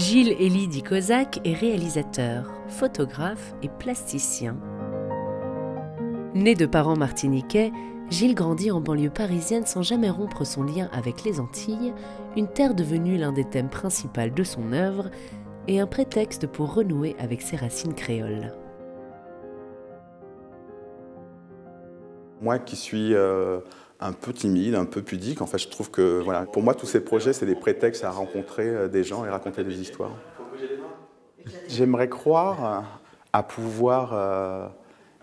Gilles Elie dit Kozak est réalisateur, photographe et plasticien. Né de parents martiniquais, Gilles grandit en banlieue parisienne sans jamais rompre son lien avec les Antilles, une terre devenue l'un des thèmes principaux de son œuvre et un prétexte pour renouer avec ses racines créoles. Moi qui suis un peu timide, un peu pudique, en fait, je trouve que voilà, pour moi tous ces projets c'est des prétextes à rencontrer des gens et raconter des histoires. J'aimerais croire à pouvoir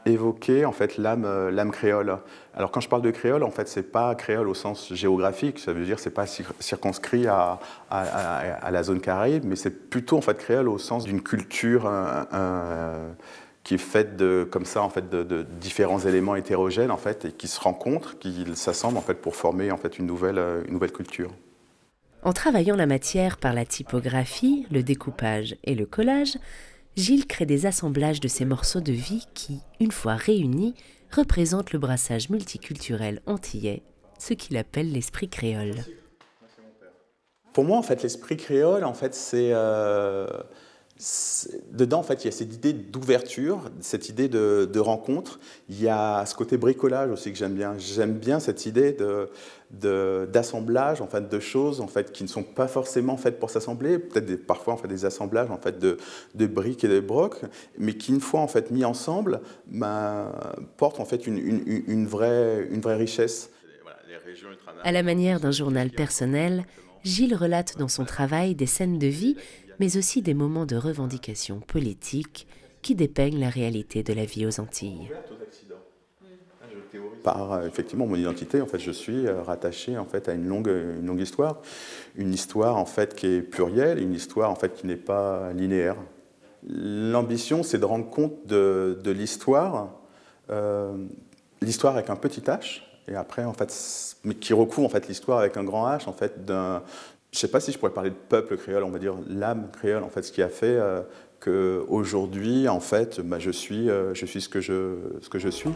évoquer en fait l'âme créole. Alors quand je parle de créole, en fait c'est pas créole au sens géographique, ça veut dire c'est pas circonscrit à la zone caraïbe, mais c'est plutôt en fait créole au sens d'une culture qui est faite comme ça en fait de différents éléments hétérogènes en fait et qui se rencontrent, qui s'assemblent en fait pour former en fait une nouvelle culture. En travaillant la matière par la typographie, le découpage et le collage, Gilles crée des assemblages de ces morceaux de vie qui, une fois réunis, représentent le brassage multiculturel antillais, ce qu'il appelle l'esprit créole. Pour moi, en fait, l'esprit créole, en fait, dedans, en fait, il y a cette idée d'ouverture, cette idée de rencontre. Il y a ce côté bricolage aussi que j'aime bien. J'aime bien cette idée d'assemblage en fait, de choses en fait, qui ne sont pas forcément faites pour s'assembler, peut-être parfois en fait, des assemblages en fait, de briques et de brocs, mais qui, une fois en fait, mis ensemble, portent en fait, une vraie richesse. À la manière d'un journal personnel, Gilles relate dans son travail des scènes de vie, mais aussi des moments de revendication politique qui dépeignent la réalité de la vie aux Antilles. Par effectivement mon identité, en fait, je suis rattaché en fait à une longue histoire, une histoire en fait qui est plurielle, une histoire en fait qui n'est pas linéaire. L'ambition, c'est de rendre compte de l'histoire, l'histoire avec un petit H, et après en fait, mais qui recouvre en fait l'histoire avec un grand H en fait d'un. Je ne sais pas si je pourrais parler de peuple créole, on va dire l'âme créole, en fait, ce qui a fait qu'aujourd'hui, en fait, je suis ce que je suis.